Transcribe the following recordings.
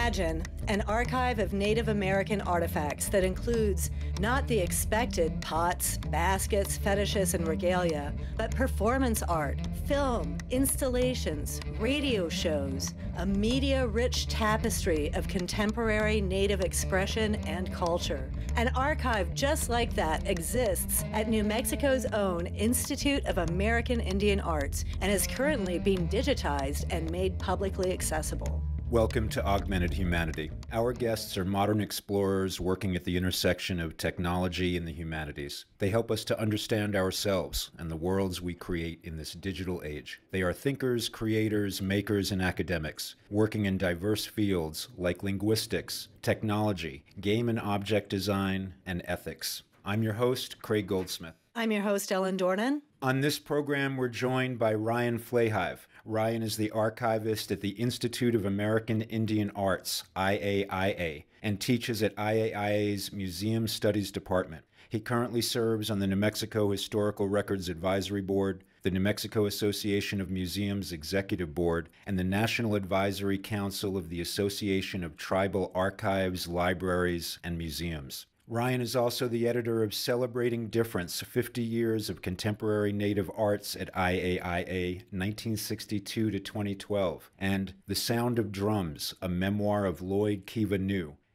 Imagine an archive of Native American artifacts that includes not the expected pots, baskets, fetishes, and regalia, but performance art, film, installations, radio shows, a media-rich tapestry of contemporary Native expression and culture. An archive just like that exists at New Mexico's own Institute of American Indian Arts and is currently being digitized and made publicly accessible. Welcome to Augmented Humanity. Our guests are modern explorers working at the intersection of technology and the humanities. They help us to understand ourselves and the worlds we create in this digital age. They are thinkers, creators, makers, and academics, working in diverse fields like linguistics, technology, game and object design, and ethics. I'm your host, Craig Goldsmith. I'm your host, Ellen Dornan. On this program, we're joined by Ryan Flahive. Ryan is the archivist at the Institute of American Indian Arts, IAIA, and teaches at IAIA's Museum Studies Department. He currently serves on the New Mexico Historical Records Advisory Board, the New Mexico Association of Museums Executive Board, and the National Advisory Council of the Association of Tribal Archives, Libraries, and Museums. Ryan is also the editor of Celebrating Difference, 50 Years of Contemporary Native Arts at IAIA, 1962 to 2012, and The Sound of Drums, a memoir of Lloyd, Kiva.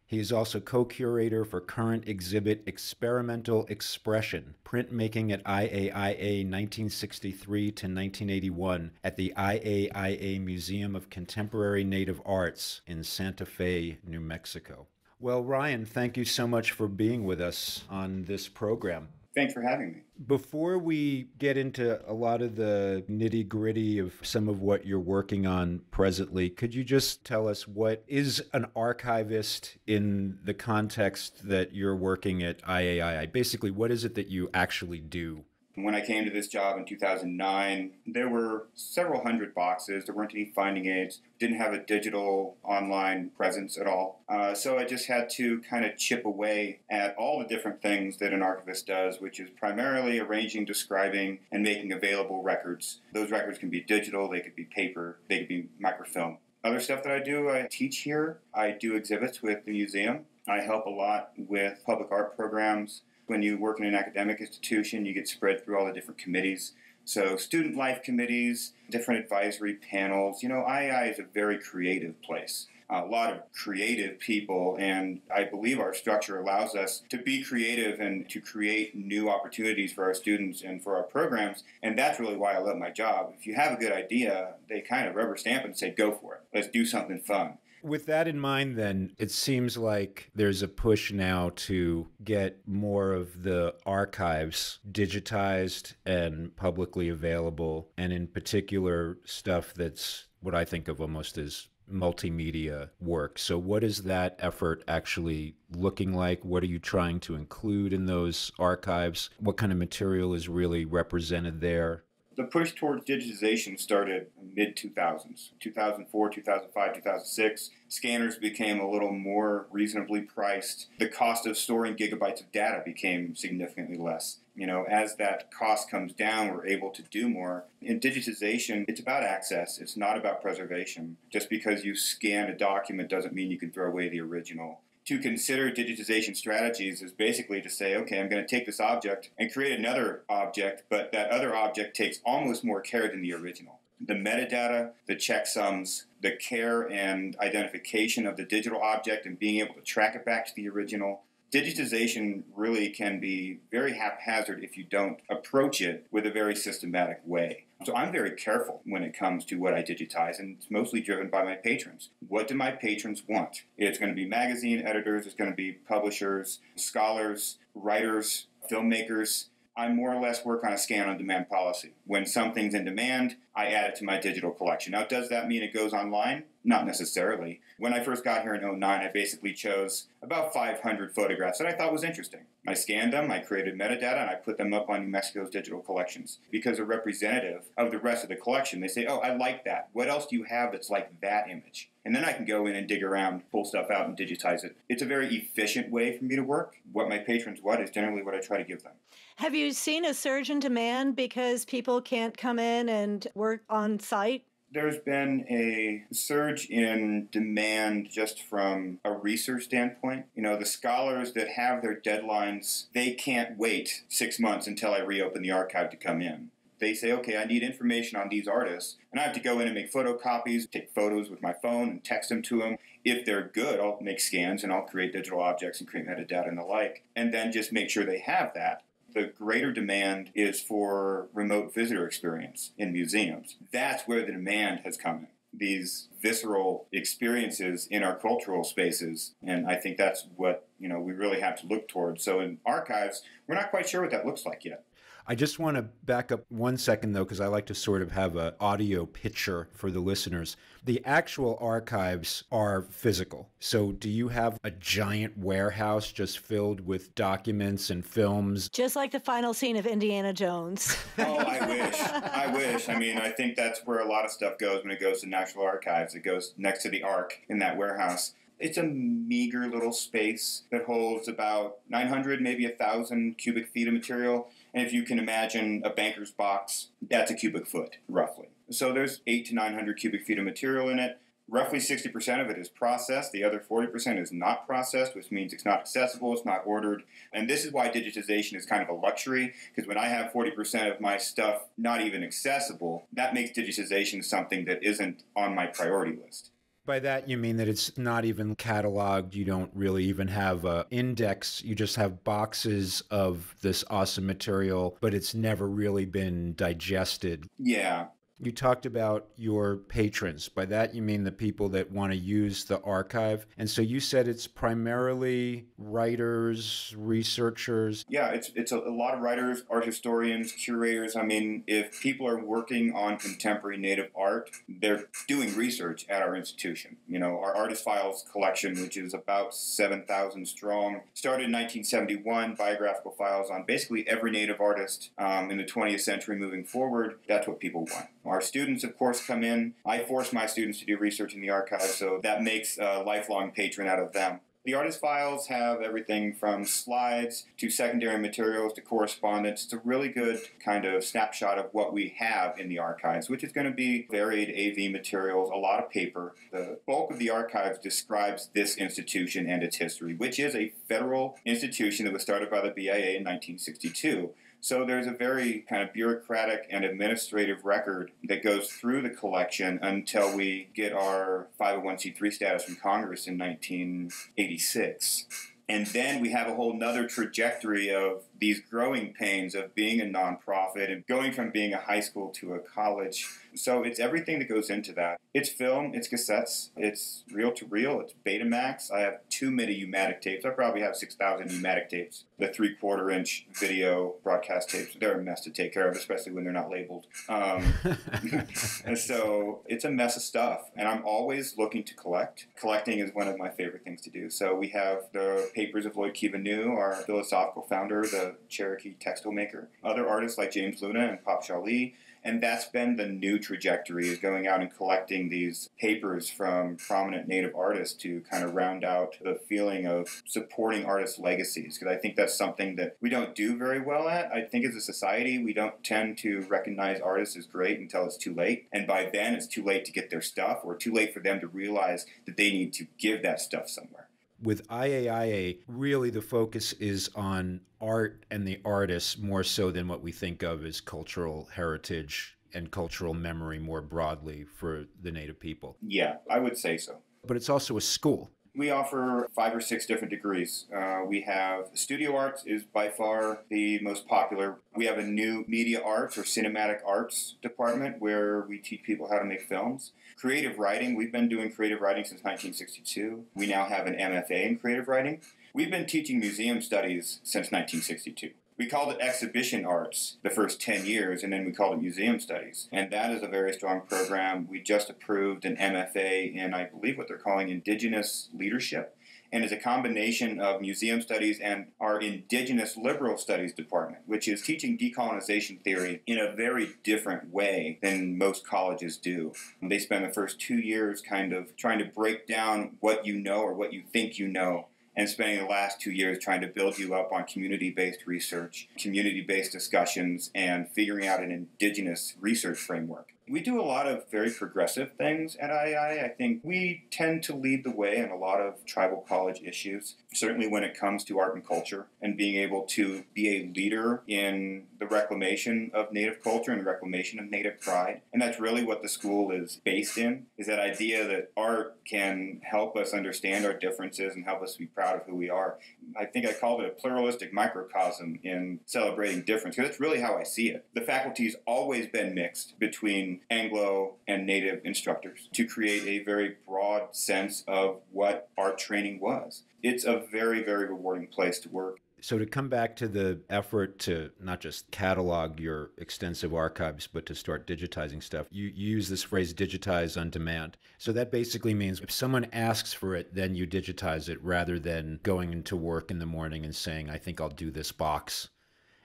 He is also co-curator for current exhibit Experimental Expression, Printmaking at IAIA 1963 to 1981 at the IAIA Museum of Contemporary Native Arts in Santa Fe, New Mexico. Well, Ryan, thank you so much for being with us on this program. Thanks for having me. Before we get into a lot of the nitty-gritty of some of what you're working on presently, could you just tell us what is an archivist in the context that you're working at IAIA? Basically, what is it that you actually do? When I came to this job in 2009, there were several hundred boxes. There weren't any finding aids. Didn't have a digital online presence at all. So I just had to kind of chip away at all the different things that an archivist does, which is primarily arranging, describing, and making available records. Those records can be digital, they could be paper, they could be microfilm. Other stuff that I do, I teach here. I do exhibits with the museum. I help a lot with public art programs. When you work in an academic institution, you get spread through all the different committees. So student life committees, different advisory panels. You know, IAI is a very creative place. A lot of creative people, and I believe our structure allows us to be creative and to create new opportunities for our students and for our programs, and that's really why I love my job. If you have a good idea, they kind of rubber stamp it and say, go for it. Let's do something fun. With that in mind, then, it seems like there's a push now to get more of the archives digitized and publicly available, and in particular, stuff that's what I think of almost as multimedia work. So what is that effort actually looking like? What are you trying to include in those archives? What kind of material is really represented there? The push towards digitization started mid-2000s, 2004, 2005, 2006. Scanners became a little more reasonably priced. The cost of storing gigabytes of data became significantly less. You know, as that cost comes down, we're able to do more. In digitization, it's about access. It's not about preservation. Just because you scan a document doesn't mean you can throw away the original. To consider digitization strategies is basically to say, okay, I'm going to take this object and create another object, but that other object takes almost more care than the original. The metadata, the checksums, the care and identification of the digital object and being able to track it back to the original. Digitization really can be very haphazard if you don't approach it with a very systematic way. So I'm very careful when it comes to what I digitize, and it's mostly driven by my patrons. What do my patrons want? It's going to be magazine editors, it's going to be publishers, scholars, writers, filmmakers. I more or less work on a scan-on-demand policy. When something's in demand, I add it to my digital collection. Now, does that mean it goes online? Not necessarily. When I first got here in 2009, I basically chose about 500 photographs that I thought was interesting. I scanned them, I created metadata, and I put them up on New Mexico's digital collections. Because they're representative of the rest of the collection, they say, oh, I like that. What else do you have that's like that image? And then I can go in and dig around, pull stuff out, and digitize it. It's a very efficient way for me to work. What my patrons want is generally what I try to give them. Have you seen a surge in demand because people can't come in and work on site? There's been a surge in demand just from a research standpoint. The scholars that have their deadlines, they can't wait 6 months until I reopen the archive to come in. They say, okay, I need information on these artists, and I have to go in and make photocopies, take photos with my phone and text them to them. If they're good, I'll make scans and I'll create digital objects and create metadata and the like, and then just make sure they have that. The greater demand is for remote visitor experience in museums. That's where the demand has come in. These visceral experiences in our cultural spaces, and I think that's what we really have to look towards. So in archives, we're not quite sure what that looks like yet. I just want to back up 1 second, though, because I like to sort of have an audio picture for the listeners. The actual archives are physical. So do you have a giant warehouse just filled with documents and films? Just like the final scene of Indiana Jones. Oh, I wish. I mean, I think that's where a lot of stuff goes when it goes to National Archives. It goes next to the Ark in that warehouse. It's a meager little space that holds about 900, maybe 1,000 cubic feet of material. And if you can imagine a banker's box, that's a cubic foot, roughly. So there's 800 to 900 cubic feet of material in it. Roughly 60% of it is processed. The other 40% is not processed, which means it's not accessible, it's not ordered. And this is why digitization is kind of a luxury, because when I have 40% of my stuff not even accessible, that makes digitization something that isn't on my priority list. By that, you mean that it's not even cataloged. You don't really even have an index. You just have boxes of this awesome material, but it's never really been digested. Yeah. You talked about your patrons. By that, you mean the people that want to use the archive. And so you said it's primarily writers, researchers. Yeah, it's a lot of writers, art historians, curators. I mean, if people are working on contemporary Native art, they're doing research at our institution. Our Artist Files collection, which is about 7,000 strong, started in 1971, biographical files on basically every Native artist in the 20th century moving forward. That's what people want. Our students, of course, come in. I force my students to do research in the archive, so that makes a lifelong patron out of them. The artist files have everything from slides to secondary materials to correspondence. It's a really good kind of snapshot of what we have in the archives, which is going to be varied AV materials, a lot of paper. The bulk of the archives describes this institution and its history, which is a federal institution that was started by the BIA in 1962. So there's a very kind of bureaucratic and administrative record that goes through the collection until we get our 501c3 status from Congress in 1986. And then we have a whole nother trajectory of these growing pains of being a nonprofit and going from being a high school to a college. So it's everything that goes into that. It's film, it's cassettes, it's reel-to-reel, it's Betamax. I have too many U-matic tapes. I probably have 6,000 U-matic tapes. The 3/4-inch video broadcast tapes, they're a mess to take care of, especially when they're not labeled. And so it's a mess of stuff. And I'm always looking to collect. Collecting is one of my favorite things to do. So we have the papers of Lloyd Kiva, our philosophical founder, the Cherokee textile maker, other artists like James Luna and Pop Shaw-Lee, and that's been the new trajectory, is going out and collecting these papers from prominent Native artists to kind of round out the feeling of supporting artists' legacies, because I think that's something that we don't do very well at. I think as a society, we don't tend to recognize artists as great until it's too late, and by then it's too late to get their stuff, or too late for them to realize that they need to give that stuff somewhere. With IAIA, really the focus is on art and the artists more so than what we think of as cultural heritage and cultural memory more broadly for the Native people. Yeah, I would say so. But it's also a school. We offer 5 or 6 different degrees. We have studio arts is by far the most popular. We have a new media arts or cinematic arts department where we teach people how to make films. Creative writing, we've been doing creative writing since 1962. We now have an MFA in creative writing. We've been teaching museum studies since 1962. We called it exhibition arts the first 10 years, and then we called it museum studies. And that is a very strong program. We just approved an MFA in, I believe, what they're calling Indigenous Leadership. And it's a combination of museum studies and our Indigenous Liberal Studies department, which is teaching decolonization theory in a very different way than most colleges do. They spend the first 2 years kind of trying to break down what you know or what you think you know, and spending the last 2 years trying to build you up on community-based research, community-based discussions, and figuring out an Indigenous research framework. We do a lot of very progressive things at IAIA. I think we tend to lead the way in a lot of tribal college issues, certainly when it comes to art and culture and being able to be a leader in the reclamation of Native culture and the reclamation of Native pride. And that's really what the school is based in, is that idea that art can help us understand our differences and help us be proud of who we are. I think I called it a pluralistic microcosm in celebrating difference, because that's really how I see it. The faculty's always been mixed between Anglo and Native instructors to create a very broad sense of what art training was. It's a very, very rewarding place to work. So to come back to the effort to not just catalog your extensive archives, but to start digitizing stuff, you use this phrase digitize on demand. So that basically means if someone asks for it, then you digitize it rather than going into work in the morning and saying, I think I'll do this box.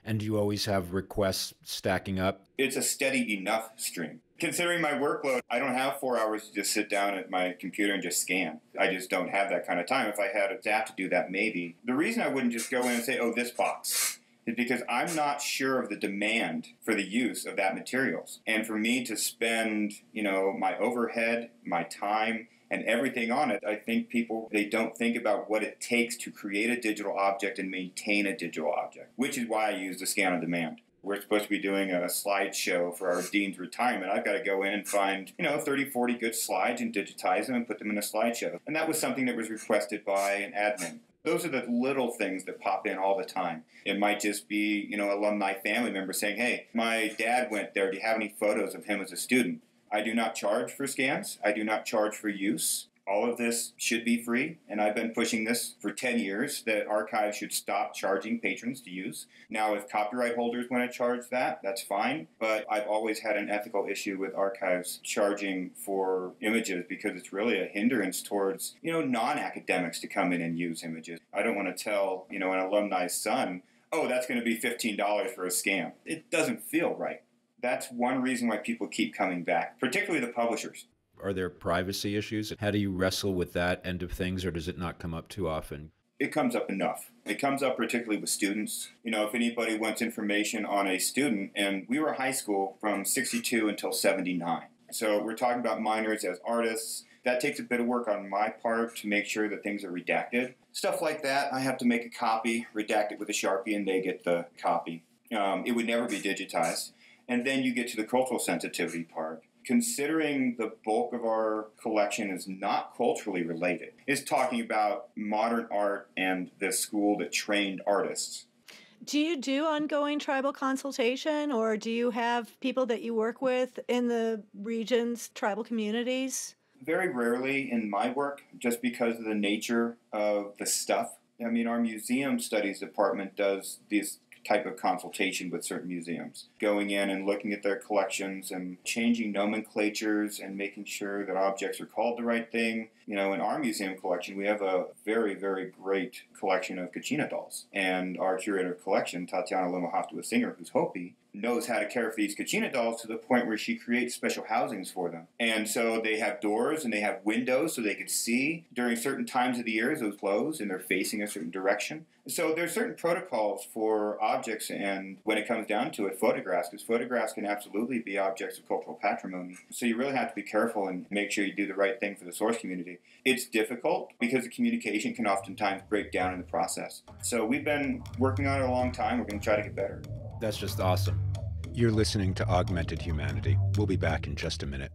And do you always have requests stacking up? It's a steady enough stream. Considering my workload, I don't have 4 hours to just sit down at my computer and just scan. I just don't have that kind of time. If I had a staff to do that, maybe. The reason I wouldn't just go in and say, oh, this box, is because I'm not sure of the demand for the use of that materials. And for me to spend, my overhead, my time, and everything on it, I think people, they don't think about what it takes to create a digital object and maintain a digital object, which is why I use the scan on demand. We're supposed to be doing a slideshow for our dean's retirement. I've got to go in and find, 30, 40 good slides and digitize them and put them in a slideshow. And that was something that was requested by an admin. Those are the little things that pop in all the time. It might just be, alumni family members saying, hey, my dad went there. Do you have any photos of him as a student? I do not charge for scans. I do not charge for use. All of this should be free, and I've been pushing this for 10 years, that archives should stop charging patrons to use. Now, if copyright holders want to charge that, that's fine, but I've always had an ethical issue with archives charging for images because it's really a hindrance towards, non-academics to come in and use images. I don't want to tell, an alumni's son, oh, that's going to be $15 for a scan. It doesn't feel right. That's one reason why people keep coming back, particularly the publishers. Are there privacy issues? How do you wrestle with that end of things, or does it not come up too often? It comes up enough. It comes up particularly with students. If anybody wants information on a student, and we were high school from 62 until 79. So we're talking about minors as artists. That takes a bit of work on my part to make sure that things are redacted. Stuff like that, I have to make a copy, redact it with a Sharpie, and they get the copy. It would never be digitized. And then you get to the cultural sensitivity part. Considering the bulk of our collection is not culturally related, it's talking about modern art and the school that trained artists. Do you do ongoing tribal consultation, or do you have people that you work with in the region's tribal communities? Very rarely in my work, just because of the nature of the stuff. Our museum studies department does these type of consultation with certain museums, going in and looking at their collections and changing nomenclatures and making sure that objects are called the right thing. In our museum collection, we have a very, very great collection of Kachina dolls. And our curator of collection, Tatiana Limahaftu, a singer who's Hopi, knows how to care for these Kachina dolls to the point where she creates special housings for them. And so they have doors and they have windows so they can see during certain times of the year those closed and they're facing a certain direction. So there's certain protocols for objects, and when it comes down to it, photographs, because photographs can absolutely be objects of cultural patrimony. So you really have to be careful and make sure you do the right thing for the source community. It's difficult because the communication can oftentimes break down in the process. So we've been working on it a long time. We're going to try to get better. That's just awesome. You're listening to Augmented Humanity. We'll be back in just a minute.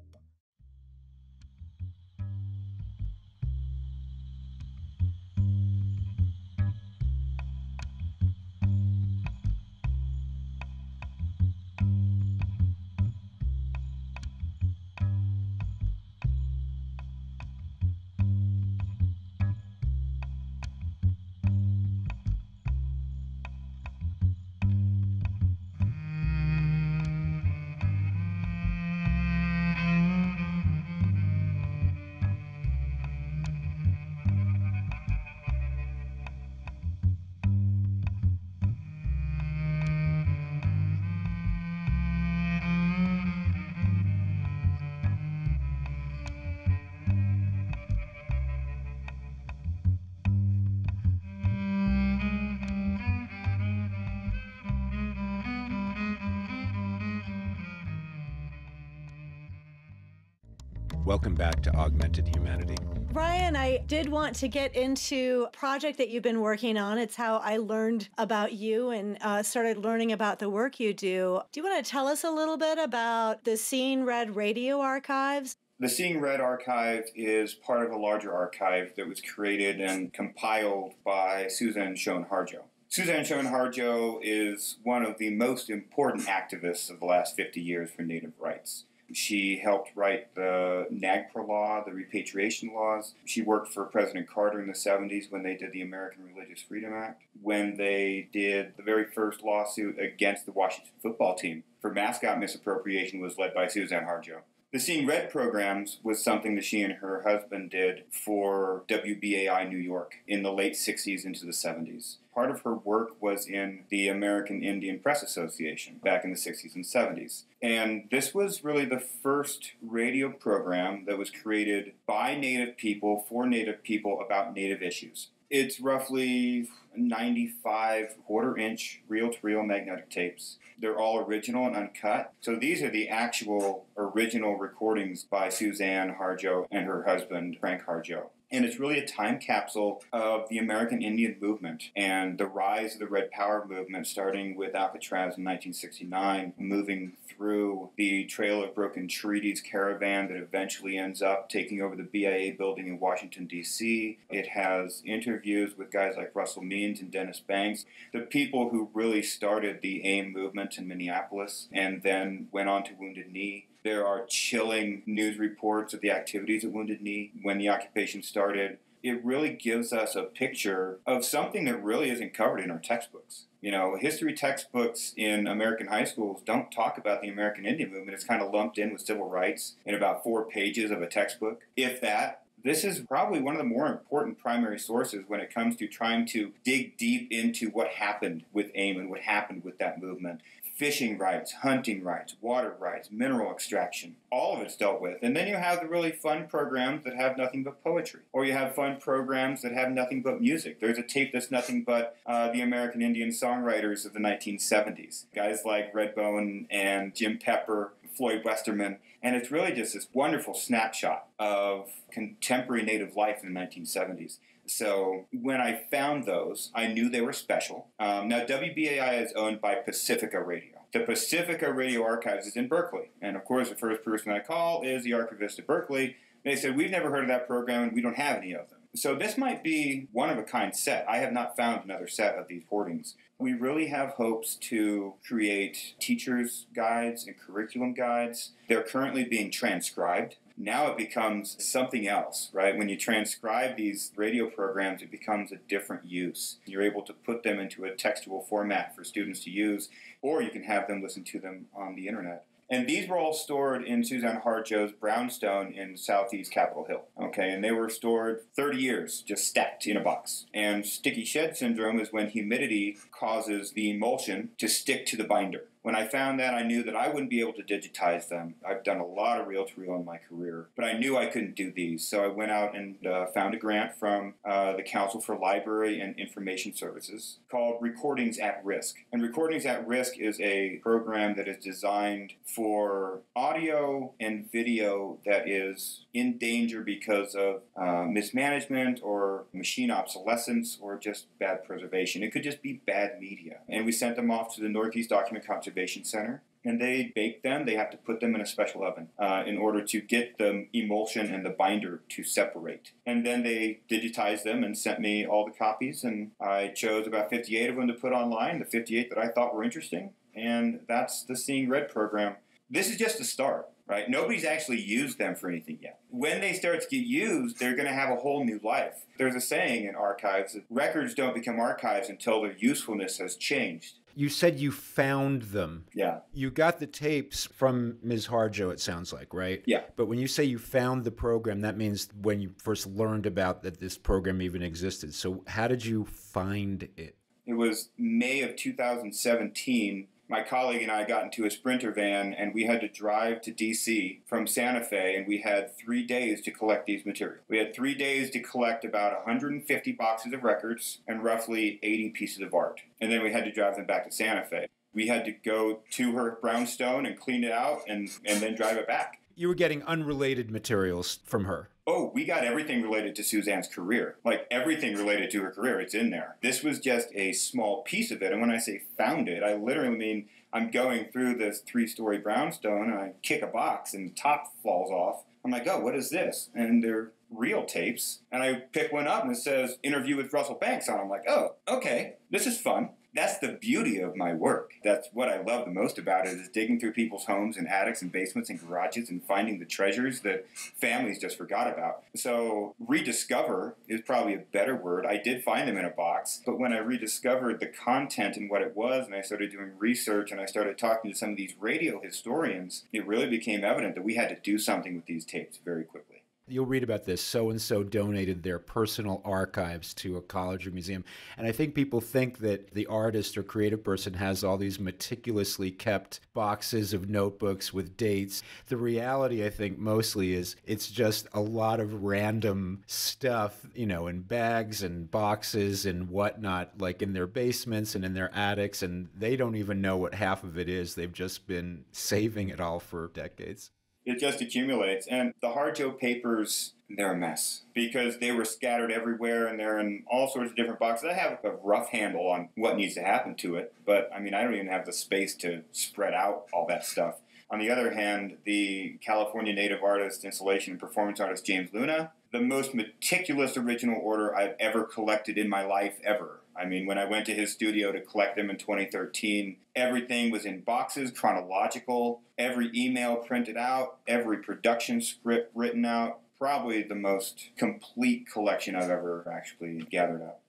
Welcome back to Augmented Humanity. Ryan, I did want to get into a project that you've been working on. It's how I learned about you and started learning about the work you do. Do you want to tell us a little bit about the Seeing Red radio archives? The Seeing Red archive is part of a larger archive that was created and compiled by Suzanne Schoen-Harjo. Suzanne Schoen-Harjo is one of the most important activists of the last 50 years for Native rights. She helped write the NAGPRA law, the repatriation laws. She worked for President Carter in the 70s when they did the American Religious Freedom Act, when they did the very first lawsuit against the Washington football team for mascot misappropriation was led by Suzanne Harjo. The Seeing Red programs was something that she and her husband did for WBAI New York in the late 60s into the 70s. Part of her work was in the American Indian Press Association back in the 60s and 70s. And this was really the first radio program that was created by Native people for Native people about Native issues. It's roughly 95 quarter-inch reel-to-reel magnetic tapes. They're all original and uncut. So these are the actual original recordings by Suzanne Harjo and her husband, Frank Harjo. And it's really a time capsule of the American Indian movement and the rise of the Red Power movement, starting with Alcatraz in 1969, moving through the Trail of Broken Treaties caravan that eventually ends up taking over the BIA building in Washington, D.C. It has interviews with guys like Russell Means and Dennis Banks, the people who really started the AIM movement in Minneapolis and then went on to Wounded Knee. There are chilling news reports of the activities at Wounded Knee when the occupation started. It really gives us a picture of something that really isn't covered in our textbooks. You know, history textbooks in American high schools don't talk about the American Indian movement. It's kind of lumped in with civil rights in about 4 pages of a textbook, if that. This is probably one of the more important primary sources when it comes to trying to dig deep into what happened with AIM and what happened with that movement. Fishing rights, hunting rights, water rights, mineral extraction, all of it's dealt with. And then you have the really fun programs that have nothing but poetry. Or you have fun programs that have nothing but music. There's a tape that's nothing but the American Indian songwriters of the 1970s. Guys like Redbone and Jim Pepper, Floyd Westerman. And it's really just this wonderful snapshot of contemporary Native life in the 1970s. So when I found those, I knew they were special. Now, WBAI is owned by Pacifica Radio. The Pacifica Radio Archives is in Berkeley. And, of course, the first person I call is the archivist at Berkeley. They said, we've never heard of that program, and we don't have any of them. So this might be one-of-a-kind set. I have not found another set of these hoardings. We really have hopes to create teachers' guides and curriculum guides. They're currently being transcribed. Now it becomes something else, right? When you transcribe these radio programs, it becomes a different use. You're able to put them into a textual format for students to use, or you can have them listen to them on the internet. And these were all stored in Suzanne Harjo's brownstone in southeast Capitol Hill, okay? And they were stored 30 years, just stacked in a box. And sticky shed syndrome is when humidity causes the emulsion to stick to the binder. When I found that, I knew that I wouldn't be able to digitize them. I've done a lot of reel-to-reel in my career, but I knew I couldn't do these. So I went out and found a grant from the Council for Library and Information Services called Recordings at Risk. And Recordings at Risk is a program that is designed for audio and video that is in danger because of mismanagement or machine obsolescence or just bad preservation. It could just be bad media. And we sent them off to the Northeast Document Conservation Center, and they bake them. They have to put them in a special oven in order to get the emulsion and the binder to separate. And then they digitized them and sent me all the copies, and I chose about 58 of them to put online, the 58 that I thought were interesting, and that's the Seeing Red program. This is just a start, right? Nobody's actually used them for anything yet. When they start to get used, they're going to have a whole new life. There's a saying in archives that records don't become archives until their usefulness has changed. You said you found them. Yeah. You got the tapes from Ms. Harjo, it sounds like, right? Yeah. But when you say you found the program, that means when you first learned about that this program even existed. So how did you find it? It was May of 2017. My colleague and I got into a Sprinter van, and we had to drive to D.C. from Santa Fe, and we had 3 days to collect these materials. We had 3 days to collect about 150 boxes of records and roughly 80 pieces of art. And then we had to drive them back to Santa Fe. We had to go to her brownstone and clean it out and then drive it back. You were getting unrelated materials from her. Oh, we got everything related to Suzanne's career. Like, everything related to her career, it's in there. This was just a small piece of it. And when I say found it, I literally mean I'm going through this 3-story brownstone, and I kick a box, and the top falls off. I'm like, oh, what is this? And they're reel tapes. And I pick one up, and it says, interview with Russell Banks on it. I'm like, oh, okay, this is fun. That's the beauty of my work. That's what I love the most about it, is digging through people's homes and attics and basements and garages and finding the treasures that families just forgot about. So rediscover is probably a better word. I did find them in a box, but when I rediscovered the content and what it was, and I started doing research and I started talking to some of these radio historians, it really became evident that we had to do something with these tapes very quickly. You'll read about this. So-and-so donated their personal archives to a college or museum. And I think people think that the artist or creative person has all these meticulously kept boxes of notebooks with dates. The reality, I think, mostly is it's just a lot of random stuff, in bags and boxes and whatnot, like in their basements and in their attics. And they don't even know what half of it is. They've just been saving it all for decades. It just accumulates. And the Harjo papers, they're a mess because they were scattered everywhere and they're in all sorts of different boxes. I have a rough handle on what needs to happen to it, but I don't even have the space to spread out all that stuff. On the other hand, the California native artist, installation and performance artist James Luna, the most meticulous original order I've ever collected in my life ever. When I went to his studio to collect them in 2013, everything was in boxes, chronological, every email printed out, every production script written out. Probably the most complete collection I've ever actually gathered up.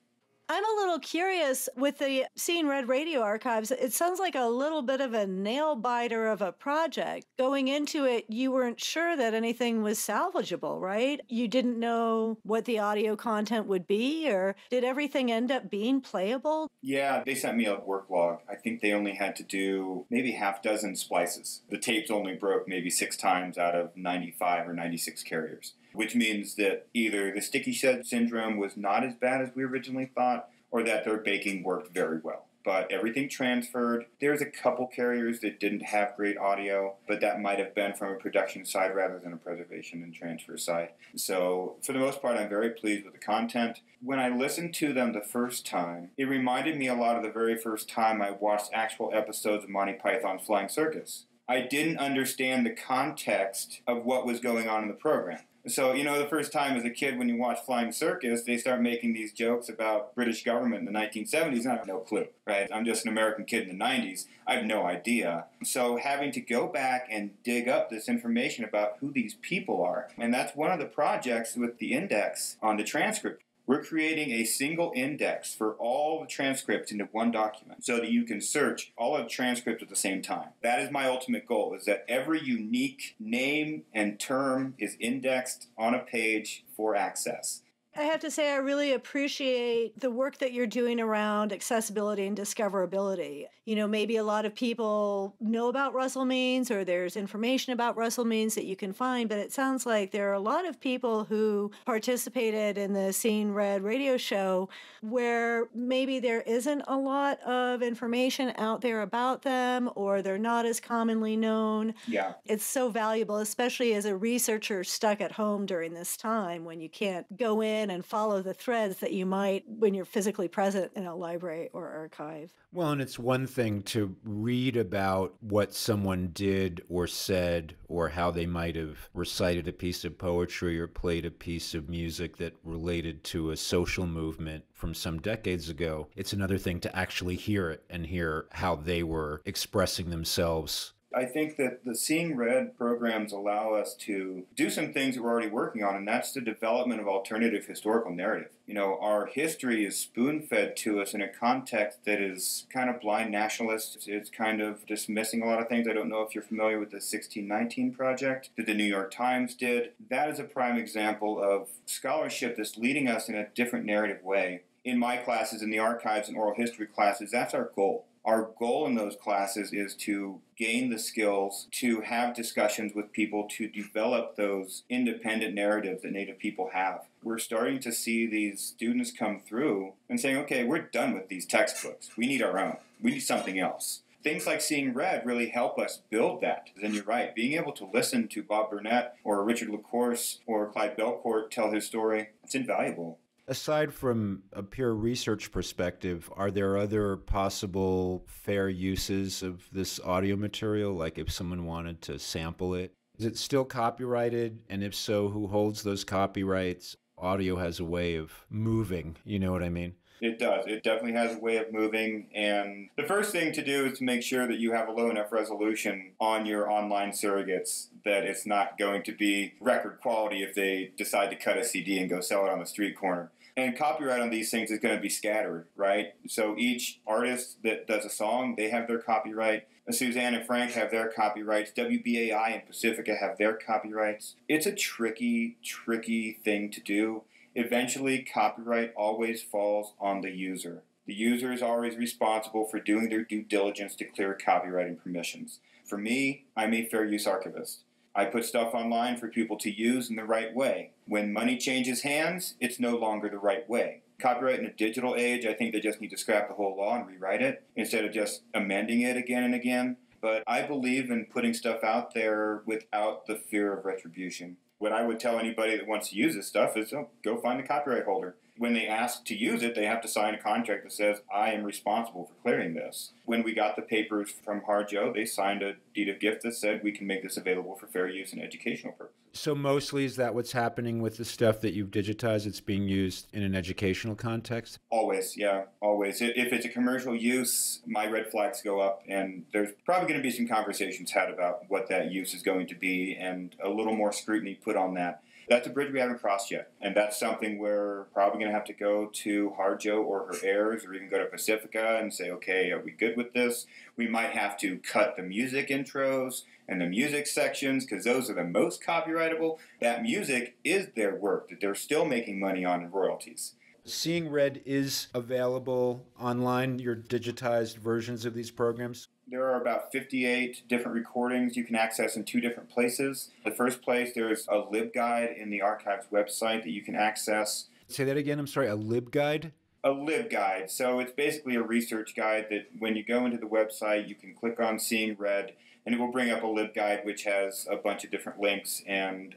I'm a little curious with the Seeing Red Radio Archives. It sounds like a little bit of a nail biter of a project. Going into it, you weren't sure that anything was salvageable, right? You didn't know what the audio content would be, or did everything end up being playable? Yeah, they sent me a work log. I think they only had to do maybe half dozen splices. The tapes only broke maybe 6 times out of 95 or 96 carriers, which means that either the sticky shed syndrome was not as bad as we originally thought, or that their baking worked very well. But everything transferred. There's a couple carriers that didn't have great audio, but that might have been from a production side rather than a preservation and transfer side. So for the most part, I'm very pleased with the content. When I listened to them the first time, it reminded me a lot of the very first time I watched actual episodes of Monty Python's Flying Circus. I didn't understand the context of what was going on in the program. So, the first time as a kid when you watch Flying Circus, they start making these jokes about British government in the 1970s, and I have no clue, right? I'm just an American kid in the 90s. I have no idea. So having to go back and dig up this information about who these people are, and that's one of the projects with the index on the transcript. We're creating a single index for all the transcripts into one document so that you can search all of the transcripts at the same time. That is my ultimate goal, is that every unique name and term is indexed on a page for access. I have to say I really appreciate the work that you're doing around accessibility and discoverability. Maybe a lot of people know about Russell Means, or there's information about Russell Means that you can find, but it sounds like there are a lot of people who participated in the Seeing Red radio show where maybe there isn't a lot of information out there about them, or they're not as commonly known. Yeah. It's so valuable, especially as a researcher stuck at home during this time when you can't go in and follow the threads that you might when you're physically present in a library or archive. Well, and it's one thing to read about what someone did or said, or how they might have recited a piece of poetry or played a piece of music that related to a social movement from some decades ago. It's another thing to actually hear it and hear how they were expressing themselves. I think that the Seeing Red programs allow us to do some things that we're already working on, and that's the development of alternative historical narrative. Our history is spoon-fed to us in a context that is kind of blind nationalist. It's kind of dismissing a lot of things. I don't know if you're familiar with the 1619 project that the New York Times did. That is a prime example of scholarship that's leading us in a different narrative way. In my classes, in the archives and oral history classes, that's our goal. Our goal in those classes is to gain the skills to have discussions with people to develop those independent narratives that Native people have. We're starting to see these students come through and saying, okay, we're done with these textbooks. We need our own. We need something else. things like Seeing Red really help us build that. And you're right, being able to listen to Bob Burnett or Richard LaCourse or Clyde Belcourt tell his story, it's invaluable. Aside from a pure research perspective, are there other possible fair uses of this audio material, like if someone wanted to sample it? Is it still copyrighted? And if so, who holds those copyrights? Audio has a way of moving, you know what I mean? It does. It definitely has a way of moving. And the first thing to do is to make sure that you have a low enough resolution on your online surrogates that it's not going to be record quality if they decide to cut a CD and go sell it on the street corner. And copyright on these things is going to be scattered, right? So each artist that does a song, they have their copyright. Suzanne and Frank have their copyrights. WBAI and Pacifica have their copyrights. It's a tricky, tricky thing to do. Eventually, copyright always falls on the user. The user is always responsible for doing their due diligence to clear copyright and permissions. For me, I'm a fair use archivist. I put stuff online for people to use in the right way. When money changes hands, it's no longer the right way. Copyright in a digital age, I think they just need to scrap the whole law and rewrite it instead of just amending it again and again. But I believe in putting stuff out there without the fear of retribution. What I would tell anybody that wants to use this stuff is, go find the copyright holder. When they ask to use it, they have to sign a contract that says, I am responsible for clearing this. When we got the papers from Harjo, they signed a deed of gift that said we can make this available for fair use and educational purposes. So mostly is that what's happening with the stuff that you've digitized? It's being used in an educational context? Always, yeah, always. If it's a commercial use, my red flags go up, and there's probably going to be some conversations had about what that use is going to be and a little more scrutiny put on that. That's a bridge we haven't crossed yet, and that's something we're probably going to have to go to Harjo or her heirs, or even go to Pacifica and say, okay, are we good with this? We might have to cut the music intros and the music sections, because those are the most copyrightable. That music is their work that they're still making money on in royalties. Seeing Red is available online, your digitized versions of these programs? There are about 58 different recordings you can access in 2 different places. The first place, there's a LibGuide in the archive's website that you can access. Say that again, I'm sorry, a LibGuide? A LibGuide. So it's basically a research guide that when you go into the website, you can click on Seeing Red, and it will bring up a LibGuide which has a bunch of different links and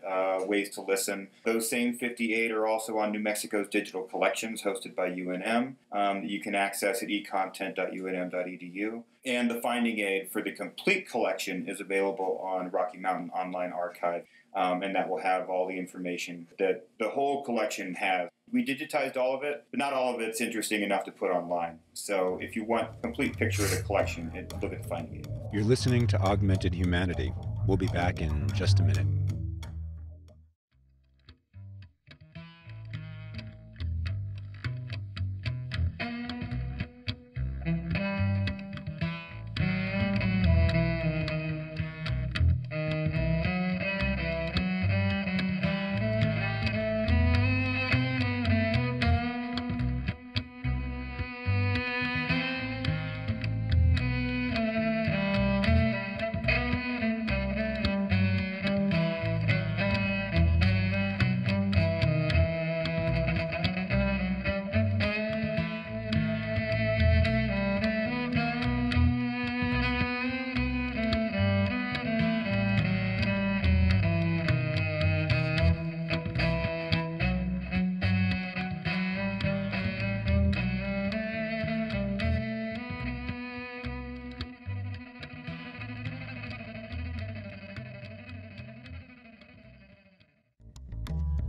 ways to listen. Those same 58 are also on New Mexico's digital collections hosted by UNM that you can access at econtent.unm.edu. And the finding aid for the complete collection is available on Rocky Mountain Online Archive, and that will have all the information that the whole collection has. We digitized all of it, but not all of it's interesting enough to put online. So if you want a complete picture of the collection, look at the finding aid. You're listening to Augmented Humanity. We'll be back in just a minute.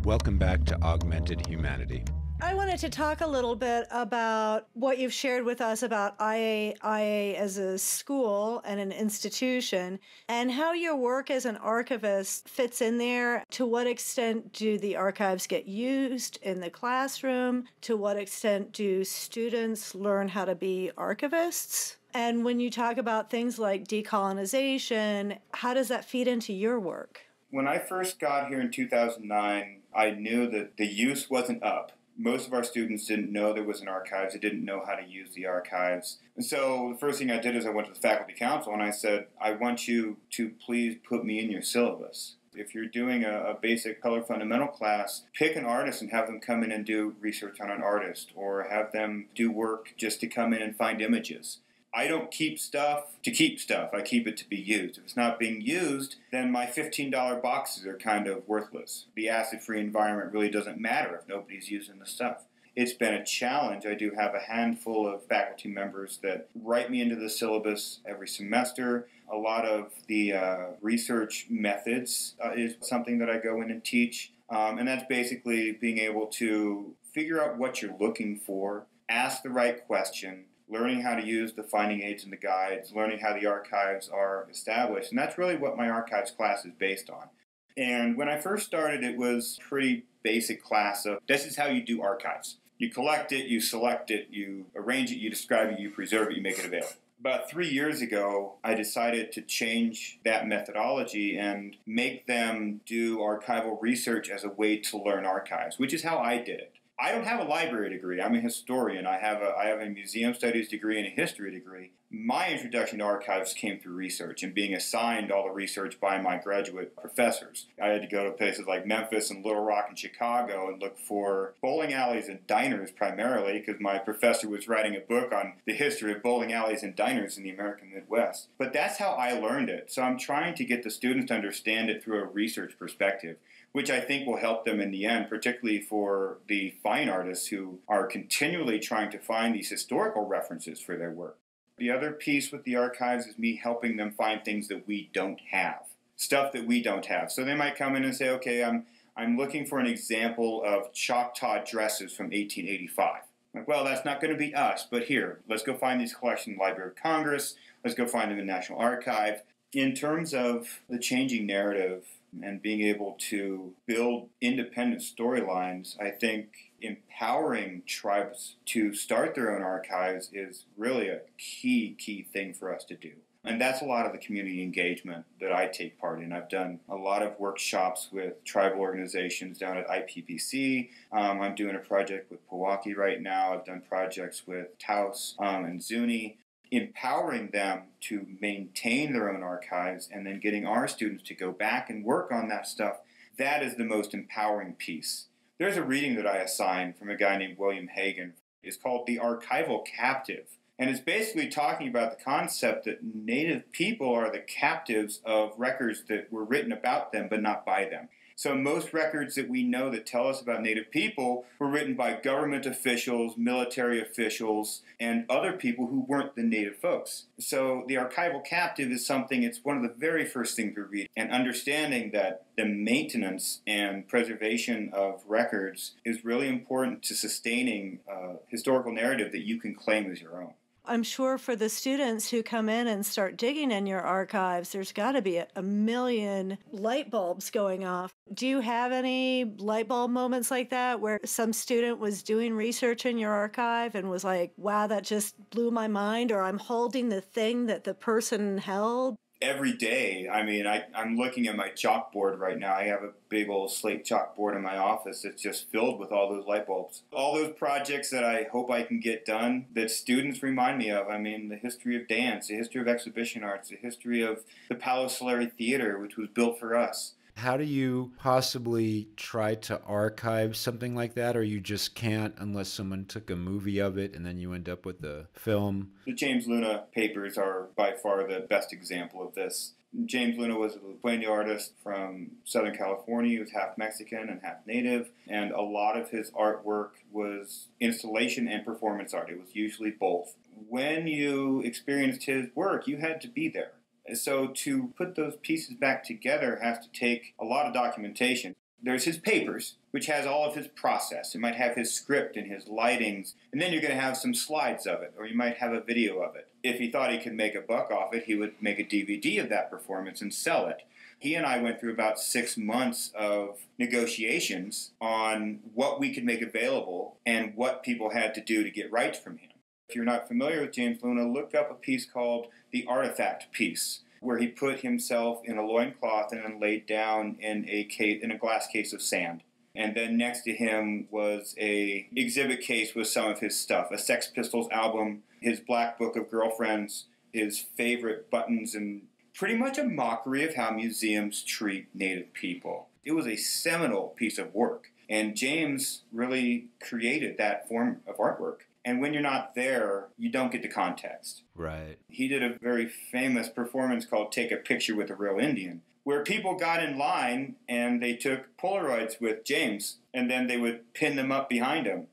Welcome back to Augmented Humanity. I wanted to talk a little bit about what you've shared with us about IAIA as a school and an institution, and how your work as an archivist fits in there. To what extent do the archives get used in the classroom? To what extent do students learn how to be archivists? And when you talk about things like decolonization, how does that feed into your work? When I first got here in 2009, I knew that the use wasn't up. Most of our students didn't know there was an archives. They didn't know how to use the archives. And so the first thing I did is I went to the faculty council and I said, I want you to please put me in your syllabus. If you're doing a basic color fundamental class, pick an artist and have them come in and do research on an artist, or have them do work just to come in and find images. I don't keep stuff to keep stuff. I keep it to be used. If it's not being used, then my $15 boxes are kind of worthless. The acid-free environment really doesn't matter if nobody's using the stuff. It's been a challenge. I do have a handful of faculty members that write me into the syllabus every semester. A lot of the research methods is something that I go in and teach. And that's basically being able to figure out what you're looking for, ask the right question, learning how to use the finding aids and the guides, learning how the archives are established. And that's really what my archives class is based on. And when I first started, it was a pretty basic class of this is how you do archives. You collect it, you select it, you arrange it, you describe it, you preserve it, you make it available. About 3 years ago, I decided to change that methodology and make them do archival research as a way to learn archives, which is how I did it. I don't have a library degree. I'm a historian. I have a museum studies degree and a history degree. My introduction to archives came through research and being assigned all the research by my graduate professors. I had to go to places like Memphis and Little Rock and Chicago and look for bowling alleys and diners primarily because my professor was writing a book on the history of bowling alleys and diners in the American Midwest. But that's how I learned it. So I'm trying to get the students to understand it through a research perspective, which I think will help them in the end, particularly for the fine artists who are continually trying to find these historical references for their work. The other piece with the archives is me helping them find things that we don't have, stuff that we don't have. So they might come in and say, okay, I'm looking for an example of Choctaw dresses from 1885. Like, well, that's not going to be us, but here, let's go find these collections in the Library of Congress. Let's go find them in the National Archive. In terms of the changing narrative and being able to build independent storylines, I think empowering tribes to start their own archives is really a key thing for us to do. And that's a lot of the community engagement that I take part in. I've done a lot of workshops with tribal organizations down at IPPC. I'm doing a project with Pewaukee right now. I've done projects with Taos and Zuni. Empowering them to maintain their own archives and then getting our students to go back and work on that stuff, that is the most empowering piece. There's a reading that I assigned from a guy named William Hagan. It's called The Archival Captive. And it's basically talking about the concept that Native people are the captives of records that were written about them but not by them. So most records that we know that tell us about Native people were written by government officials, military officials, and other people who weren't the Native folks. So the archival captive is something, it's one of the very first things we read. And understanding that the maintenance and preservation of records is really important to sustaining a historical narrative that you can claim as your own. I'm sure for the students who come in and start digging in your archives, there's got to be a million light bulbs going off. Do you have any light bulb moments like that where some student was doing research in your archive and was like, wow, that just blew my mind, or I'm holding the thing that the person held? Every day. I mean, I'm looking at my chalkboard right now. I have a big old slate chalkboard in my office that's just filled with all those light bulbs. All those projects that I hope I can get done that students remind me of. I mean, the history of dance, the history of exhibition arts, the history of the Palo Solari Theater, which was built for us. How do you possibly try to archive something like that, or you just can't unless someone took a movie of it and then you end up with a film? The James Luna papers are by far the best example of this. James Luna was a Pueblo artist from Southern California. He was half Mexican and half Native, and a lot of his artwork was installation and performance art. It was usually both. When you experienced his work, you had to be there. So to put those pieces back together has to take a lot of documentation. There's his papers, which has all of his process. It might have his script and his lightings, and then you're going to have some slides of it, or you might have a video of it. If he thought he could make a buck off it, he would make a DVD of that performance and sell it. He and I went through about 6 months of negotiations on what we could make available and what people had to do to get rights from him. If you're not familiar with James Luna, look up a piece called The Artifact Piece, where he put himself in a loincloth and then laid down in a glass case of sand. And then next to him was a exhibit case with some of his stuff, a Sex Pistols album, his Black Book of Girlfriends, his favorite buttons, and pretty much a mockery of how museums treat Native people. It was a seminal piece of work. And James really created that form of artwork. And when you're not there, you don't get the context. Right. He did a very famous performance called Take a Picture with a Real Indian, where people got in line and they took Polaroids with James, and then they would pin them up behind him.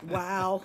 Wow.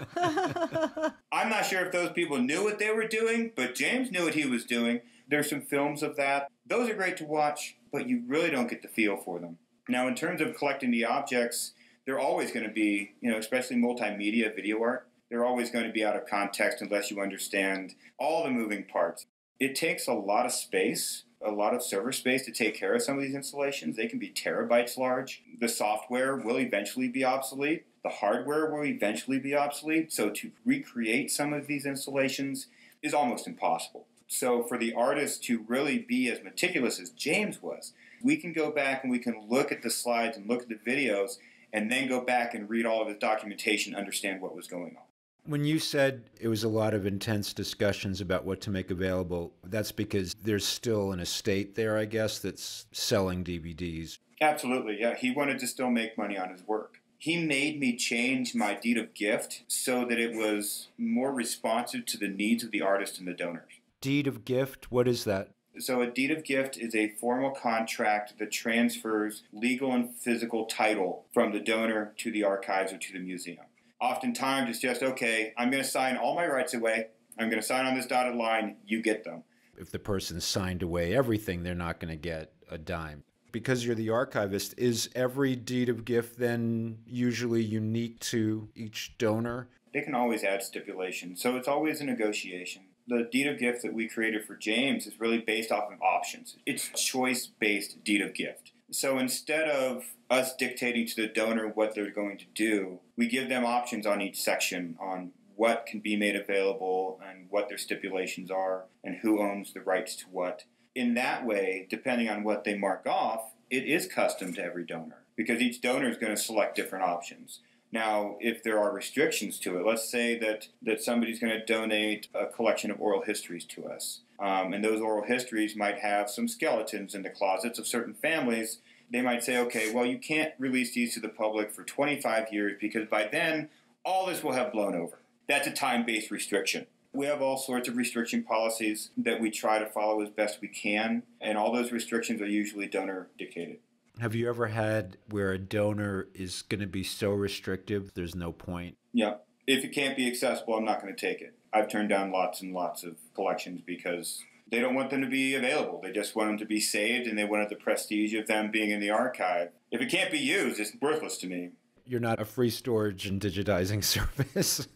I'm not sure if those people knew what they were doing, but James knew what he was doing. There's some films of that. Those are great to watch, but you really don't get the feel for them. Now, in terms of collecting the objects, they're always going to be, especially multimedia video art, they're always going to be out of context unless you understand all the moving parts. It takes a lot of space, a lot of server space to take care of some of these installations. They can be terabytes large. The software will eventually be obsolete. The hardware will eventually be obsolete. So to recreate some of these installations is almost impossible. So for the artist to really be as meticulous as James was, we can go back and we can look at the slides and look at the videos and then go back and read all of the documentation, understand what was going on. When you said it was a lot of intense discussions about what to make available, that's because there's still an estate there, I guess, that's selling DVDs. Absolutely, yeah. He wanted to still make money on his work. He made me change my deed of gift so that it was more responsive to the needs of the artist and the donors. Deed of gift? What is that? So a deed of gift is a formal contract that transfers legal and physical title from the donor to the archives or to the museum. Oftentimes it's just, okay, I'm going to sign all my rights away. I'm going to sign on this dotted line. You get them. If the person signed away everything, they're not going to get a dime. Because you're the archivist, is every deed of gift then usually unique to each donor? They can always add stipulations, so it's always a negotiation. The deed of gift that we created for James is really based off of options. It's choice-based deed of gift. So instead of us dictating to the donor what they're going to do, we give them options on each section on what can be made available and what their stipulations are and who owns the rights to what. In that way, depending on what they mark off, it is custom to every donor because each donor is going to select different options. Now, if there are restrictions to it, let's say that somebody's going to donate a collection of oral histories to us, and those oral histories might have some skeletons in the closets of certain families. They might say, okay, well, you can't release these to the public for 25 years because by then, all this will have blown over. That's a time-based restriction. We have all sorts of restriction policies that we try to follow as best we can, and all those restrictions are usually donor-dictated. Have you ever had where a donor is going to be so restrictive there's no point? Yeah. If it can't be accessible, I'm not going to take it. I've turned down lots and lots of collections because they don't want them to be available. They just want them to be saved, and they wanted the prestige of them being in the archive. If it can't be used, it's worthless to me. You're not a free storage and digitizing service.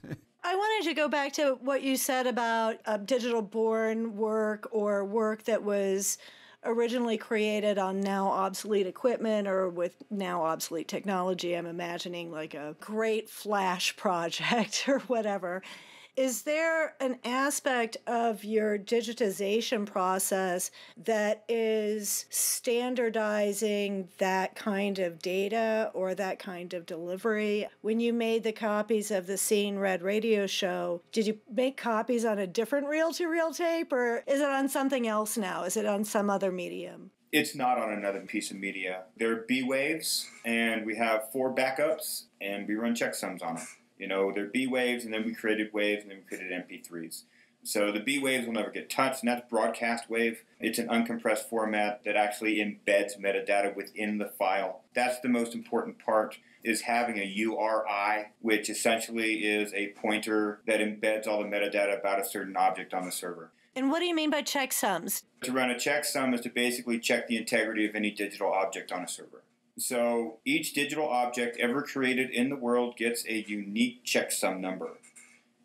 I wanted to go back to what you said about digital-born work or work that was originally created on now obsolete equipment or with now obsolete technology. I'm imagining like a great Flash project or whatever. Is there an aspect of your digitization process that is standardizing that kind of data or that kind of delivery? When you made the copies of the Seeing Red radio show, did you make copies on a different reel-to-reel tape, or is it on something else now? Is it on some other medium? It's not on another piece of media. There are B waves, and we have 4 backups, and we run checksums on them. They're B waves, and then we created waves, and then we created MP3s. So the B waves will never get touched, and that's broadcast wave. It's an uncompressed format that actually embeds metadata within the file. That's the most important part, is having a URI, which essentially is a pointer that embeds all the metadata about a certain object on the server. And what do you mean by checksums? To run a checksum is to basically check the integrity of any digital object on a server. So each digital object ever created in the world gets a unique checksum number.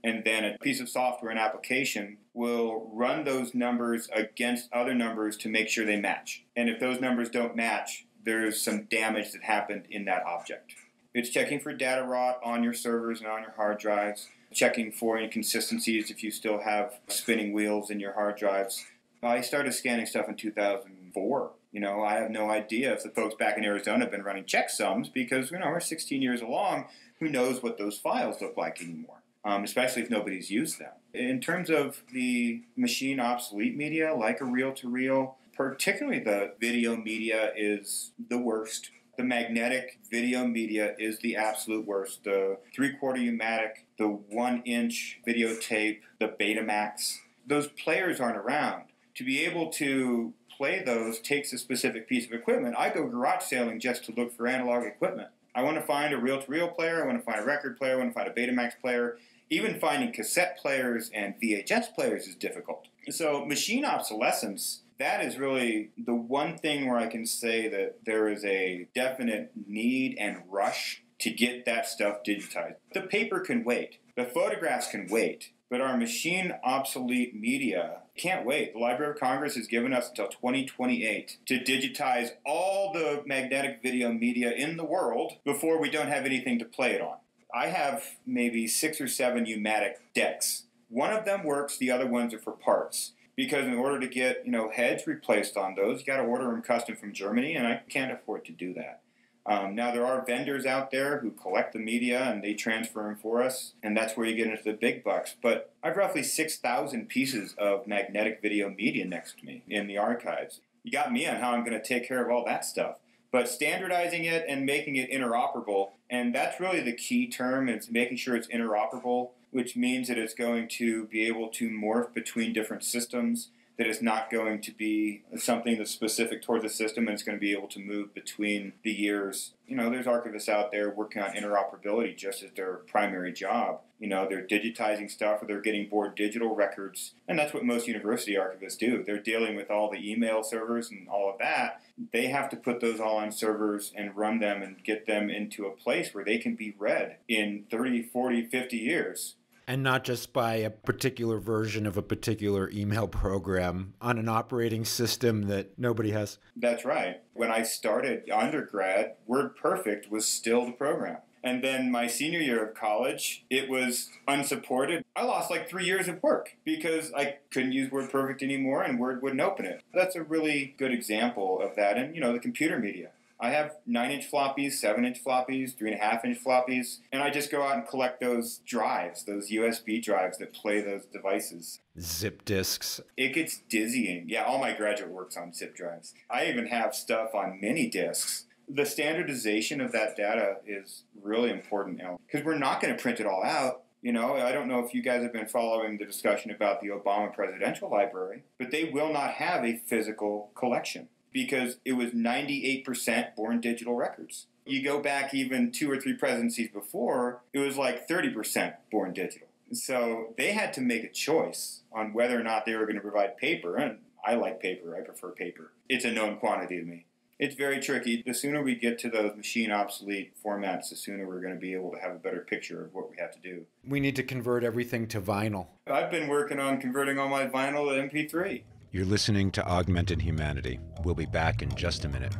And then a piece of software and application will run those numbers against other numbers to make sure they match. And if those numbers don't match, there's some damage that happened in that object. It's checking for data rot on your servers and on your hard drives, checking for inconsistencies if you still have spinning wheels in your hard drives. I started scanning stuff in 2004. I have no idea if the folks back in Arizona have been running checksums because, we're 16 years along. Who knows what those files look like anymore, especially if nobody's used them. In terms of the machine obsolete media, like a reel-to-reel, particularly the video media is the worst. The magnetic video media is the absolute worst. The 3/4 U-matic, the 1-inch videotape, the Betamax, those players aren't around. To be able to play those takes a specific piece of equipment. I go garage sailing just to look for analog equipment. I want to find a reel-to-reel player, I want to find a record player, I want to find a Betamax player. Even finding cassette players and VHS players is difficult. So machine obsolescence, that is really the one thing where I can say that there is a definite need and rush to get that stuff digitized. The paper can wait. The photographs can wait. But our machine obsolete media can't wait. The Library of Congress has given us until 2028 to digitize all the magnetic video media in the world before we don't have anything to play it on. I have maybe 6 or 7 U-matic decks. One of them works, the other ones are for parts. Because in order to get, heads replaced on those, you got to order them custom from Germany, and I can't afford to do that. Now, there are vendors out there who collect the media and they transfer them for us, and that's where you get into the big bucks. But I have roughly 6,000 pieces of magnetic video media next to me in the archives. You got me on how I'm going to take care of all that stuff. But standardizing it and making it interoperable, and that's really the key term, is making sure it's interoperable, which means that it's going to be able to morph between different systems, that it's not going to be something that's specific towards the system, and it's going to be able to move between the years. There's archivists out there working on interoperability just as their primary job. They're digitizing stuff or they're getting board digital records, and that's what most university archivists do. They're dealing with all the email servers and all of that. They have to put those all on servers and run them and get them into a place where they can be read in 30, 40, 50 years. And not just by a particular version of a particular email program on an operating system that nobody has. That's right. When I started undergrad, WordPerfect was still the program. And then my senior year of college, it was unsupported. I lost like 3 years of work because I couldn't use WordPerfect anymore and Word wouldn't open it. That's a really good example of that. And, the computer media. I have 9-inch floppies, 7-inch floppies, 3.5-inch floppies, and I just go out and collect those drives, those USB drives that play those devices. Zip disks. It gets dizzying. Yeah, all my graduate work's on zip drives. I even have stuff on mini disks. The standardization of that data is really important now because we're not going to print it all out. I don't know if you guys have been following the discussion about the Obama Presidential Library, but they will not have a physical collection, because it was 98% born digital records. You go back even 2 or 3 presidencies before, it was like 30% born digital. So they had to make a choice on whether or not they were going to provide paper, and I like paper, I prefer paper. It's a known quantity to me. It's very tricky. The sooner we get to those machine obsolete formats, the sooner we're going to be able to have a better picture of what we have to do. We need to convert everything to vinyl. I've been working on converting all my vinyl to MP3. You're listening to Augmented Humanity. We'll be back in just a minute.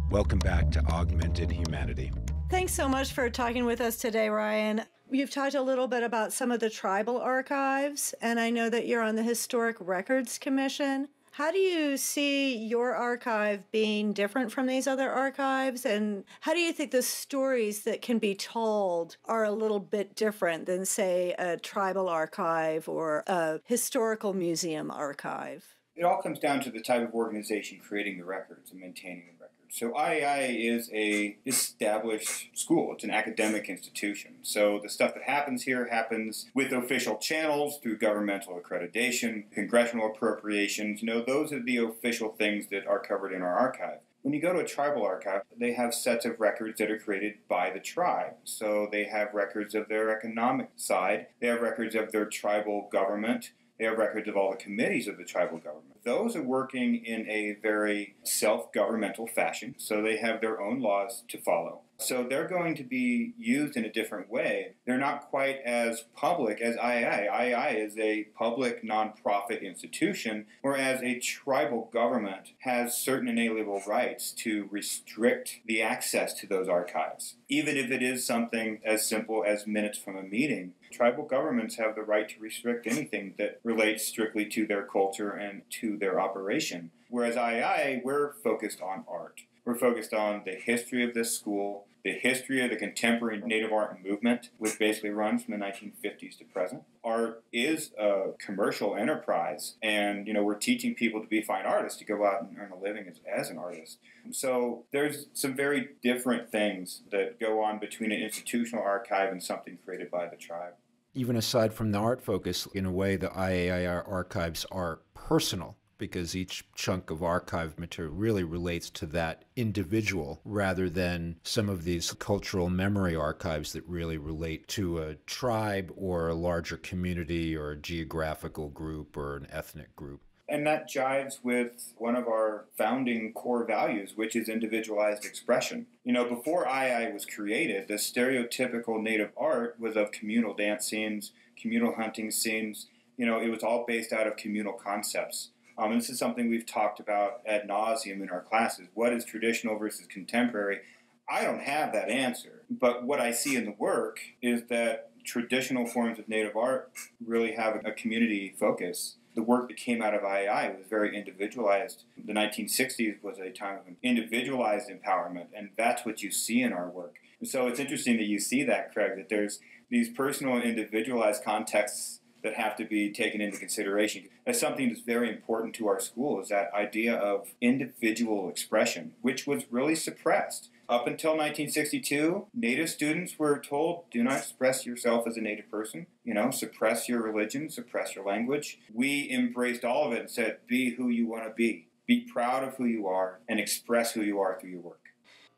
Welcome back to Augmented Humanity. Thanks so much for talking with us today, Ryan. You've talked a little bit about some of the tribal archives, and I know that you're on the Historic Records Commission. How do you see your archive being different from these other archives? And how do you think the stories that can be told are a little bit different than, say, a tribal archive or a historical museum archive? It all comes down to the type of organization creating the records and maintaining the records. So IAIA is a established school. It's an academic institution. So the stuff that happens here happens with official channels through governmental accreditation, congressional appropriations. Those are the official things that are covered in our archive. When you go to a tribal archive, they have sets of records that are created by the tribe. So they have records of their economic side. They have records of their tribal government. They have records of all the committees of the tribal government. Those are working in a very self-governmental fashion, so they have their own laws to follow. So they're going to be used in a different way. They're not quite as public as IAIA. IAIA is a public nonprofit institution, whereas a tribal government has certain inalienable rights to restrict the access to those archives. Even if it is something as simple as minutes from a meeting, tribal governments have the right to restrict anything that relates strictly to their culture and to their operation. Whereas IAIA, we're focused on art. We're focused on the history of this school, the history of the contemporary Native art movement, which basically runs from the 1950s to present. Art is a commercial enterprise, and we're teaching people to be fine artists, to go out and earn a living as an artist. So there's some very different things that go on between an institutional archive and something created by the tribe. Even aside from the art focus, in a way, the IAIA archives are personal, because each chunk of archive material really relates to that individual rather than some of these cultural memory archives that really relate to a tribe or a larger community or a geographical group or an ethnic group. And that jives with one of our founding core values, which is individualized expression. Before IAIA was created, the stereotypical Native art was of communal dance scenes, communal hunting scenes. It was all based out of communal concepts. And this is something we've talked about ad nauseum in our classes. What is traditional versus contemporary? I don't have that answer. But what I see in the work is that traditional forms of Native art really have a community focus. The work that came out of IAIA was very individualized. The 1960s was a time of individualized empowerment, and that's what you see in our work. And so it's interesting that you see that, Craig, that there's these personal and individualized contexts that have to be taken into consideration. That's something that's very important to our school, is that idea of individual expression, which was really suppressed. Up until 1962, Native students were told, do not express yourself as a Native person. Suppress your religion, suppress your language. We embraced all of it and said, be who you want to be. Be proud of who you are and express who you are through your work.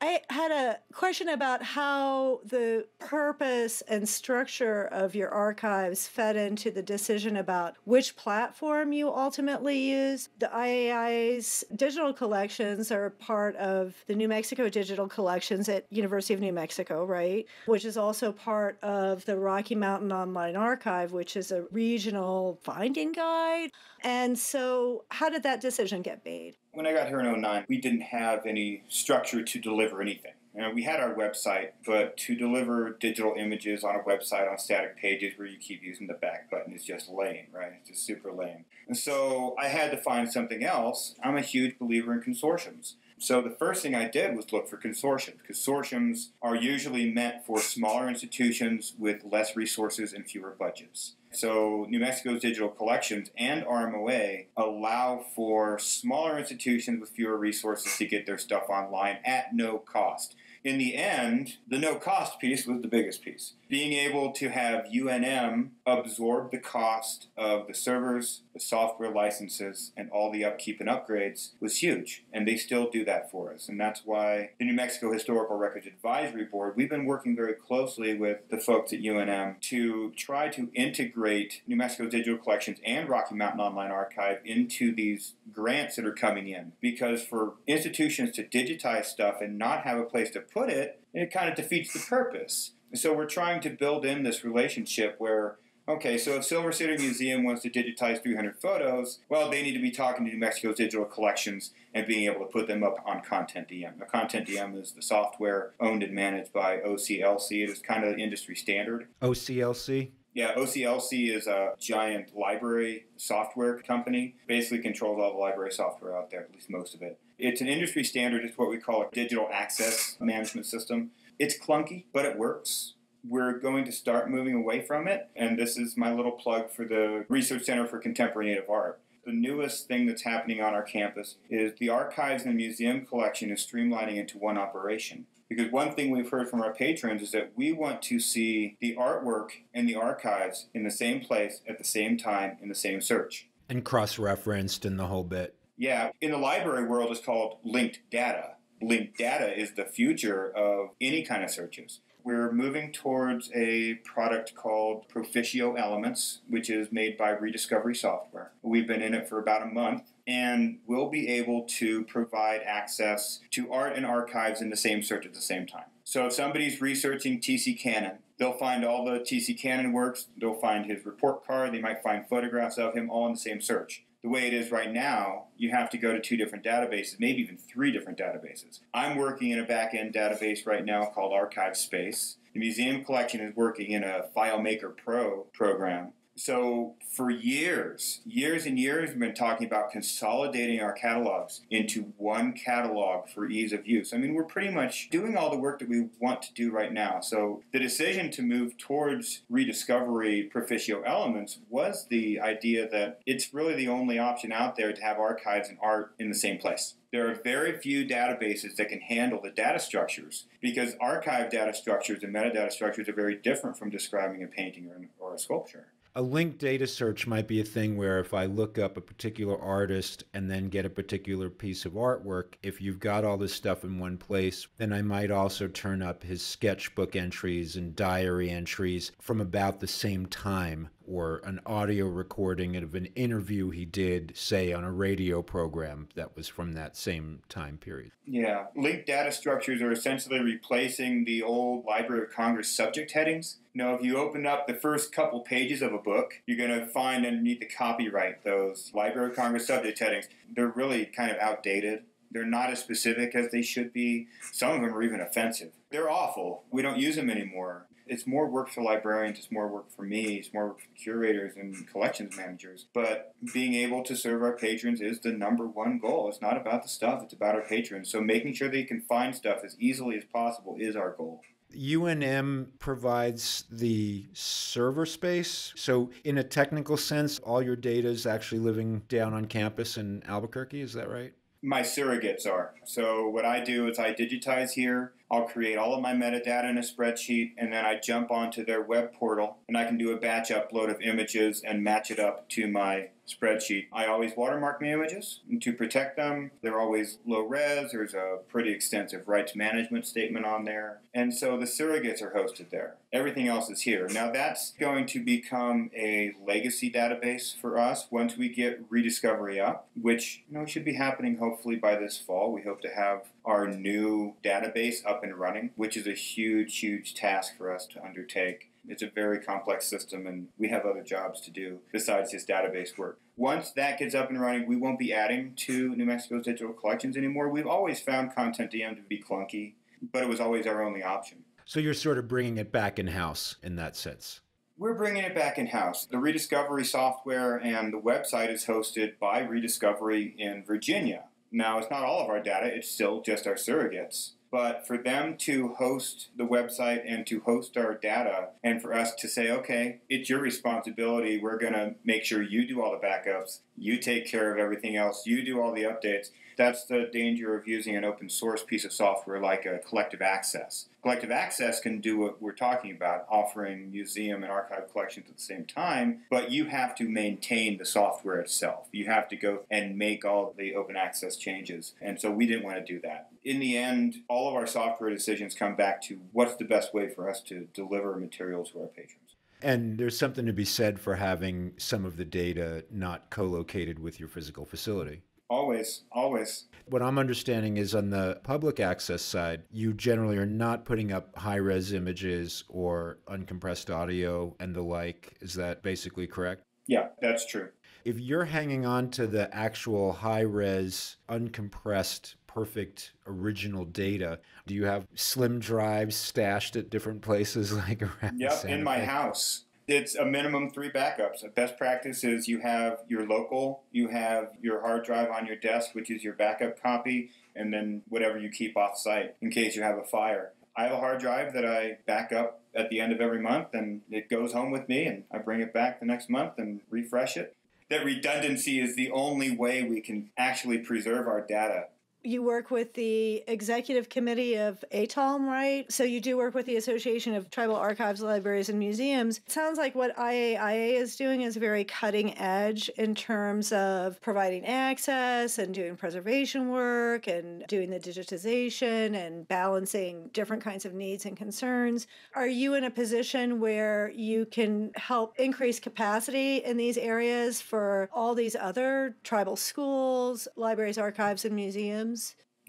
I had a question about how the purpose and structure of your archives fed into the decision about which platform you ultimately use. The IAIA's digital collections are part of the New Mexico digital collections at University of New Mexico, right? Which is also part of the Rocky Mountain Online Archive, which is a regional finding guide. And so how did that decision get made? When I got here in 2009, we didn't have any structure to deliver anything. We had our website, but to deliver digital images on a website on static pages where you keep using the back button is just lame, right? It's just super lame. And so I had to find something else. I'm a huge believer in consortiums. So the first thing I did was look for consortiums. Consortiums are usually meant for smaller institutions with less resources and fewer budgets. So New Mexico's digital collections and RMOA allow for smaller institutions with fewer resources to get their stuff online at no cost. In the end, the no-cost piece was the biggest piece. Being able to have UNM absorb the cost of the servers, the software licenses, and all the upkeep and upgrades was huge, and they still do that for us. And that's why the New Mexico Historical Records Advisory Board, we've been working very closely with the folks at UNM to try to integrate New Mexico digital collections and Rocky Mountain Online Archive into these grants that are coming in. Because for institutions to digitize stuff and not have a place to put it, it kind of defeats the purpose. So we're trying to build in this relationship where, okay, so if Silver City Museum wants to digitize 300 photos, well, they need to be talking to New Mexico's digital collections and being able to put them up on Content DM. Now, Content DM is the software owned and managed by OCLC. It is kind of the industry standard. OCLC? Yeah, OCLC is a giant library software company. Basically controls all the library software out there, at least most of it. It's an industry standard. It's what we call a digital access management system. It's clunky, but it works. We're going to start moving away from it, and this is my little plug for the Research Center for Contemporary Native Art. The newest thing that's happening on our campus is the archives and museum collection is streamlining into one operation. Because one thing we've heard from our patrons is that we want to see the artwork and the archives in the same place at the same time in the same search. And cross-referenced in the whole bit. Yeah, in the library world, it's called linked data. Linked data is the future of any kind of searches. We're moving towards a product called Proficio Elements, which is made by Rediscovery Software. We've been in it for about a month, and we'll be able to provide access to art and archives in the same search at the same time. So if somebody's researching T.C. Cannon, they'll find all the T.C. Cannon works, they'll find his report card, they might find photographs of him all in the same search. The way it is right now, you have to go to 2 different databases, maybe even 3 different databases. I'm working in a back-end database right now called ArchiveSpace. The museum collection is working in a FileMaker Pro program. So for years and years, we've been talking about consolidating our catalogs into one catalog for ease of use. I mean, we're pretty much doing all the work that we want to do right now. So the decision to move towards Rediscovery Proficio Elements was the idea that it's really the only option out there to have archives and art in the same place. There are very few databases that can handle the data structures because archive data structures and metadata structures are very different from describing a painting or a sculpture. A linked data search might be a thing where if I look up a particular artist and then get a particular piece of artwork, if you've got all this stuff in one place, then I might also turn up his sketchbook entries and diary entries from about the same time, or an audio recording of an interview he did, say, on a radio program that was from that same time period. Yeah. Linked data structures are essentially replacing the old Library of Congress subject headings. You know, if you open up the first couple pages of a book, you're going to find underneath the copyright those Library of Congress subject headings. They're really kind of outdated. They're not as specific as they should be. Some of them are even offensive. They're awful. We don't use them anymore. It's more work for librarians, it's more work for me, it's more work for curators and collections managers. But being able to serve our patrons is the number one goal. It's not about the stuff, it's about our patrons. So making sure they can find stuff as easily as possible is our goal. UNM provides the server space. So in a technical sense, all your data is actually living down on campus in Albuquerque, is that right? My surrogates are. So what I do is I digitize here. I'll create all of my metadata in a spreadsheet, and then I jump onto their web portal, and I can do a batch upload of images and match it up to my spreadsheet. I always watermark my images to protect them. They're always low res. There's a pretty extensive rights management statement on there. And so the surrogates are hosted there. Everything else is here. Now that's going to become a legacy database for us once we get Rediscovery up, which should be happening hopefully by this fall. We hope to have our new database up and running, which is a huge, huge task for us to undertake. It's a very complex system, and we have other jobs to do besides just database work. Once that gets up and running, we won't be adding to New Mexico's digital collections anymore. We've always found Content DM to be clunky, but it was always our only option. So you're sort of bringing it back in-house in that sense. We're bringing it back in-house. The Rediscovery software and the website is hosted by Rediscovery in Virginia. Now, it's not all of our data. It's still just our surrogates. But for them to host the website and to host our data, and for us to say, okay, it's your responsibility. We're going to make sure you do all the backups. You take care of everything else. You do all the updates. That's the danger of using an open source piece of software like a collective access. Collective access can do what we're talking about, offering museum and archive collections at the same time, but you have to maintain the software itself. You have to go and make all the open access changes. And so we didn't want to do that. In the end, all of our software decisions come back to what's the best way for us to deliver material to our patrons. And there's something to be said for having some of the data not co-located with your physical facility. Always, always. What I'm understanding is on the public access side, you generally are not putting up high-res images or uncompressed audio and the like. Is that basically correct? Yeah, that's true. If you're hanging on to the actual high-res, uncompressed, perfect original data, do you have slim drives stashed at different places like around Yep, in my house. It's a minimum 3 backups. A best practice is you have your local, you have your hard drive on your desk, which is your backup copy, and then whatever you keep off-site in case you have a fire. I have a hard drive that I back up at the end of every month, and it goes home with me, and I bring it back the next month and refresh it. that redundancy is the only way we can actually preserve our data. You work with the executive committee of ATALM, right? So you do work with the Association of Tribal Archives, Libraries, and Museums. It sounds like what IAIA is doing is very cutting edge in terms of providing access and doing preservation work and doing the digitization and balancing different kinds of needs and concerns. Are you in a position where you can help increase capacity in these areas for all these other tribal schools, libraries, archives, and museums?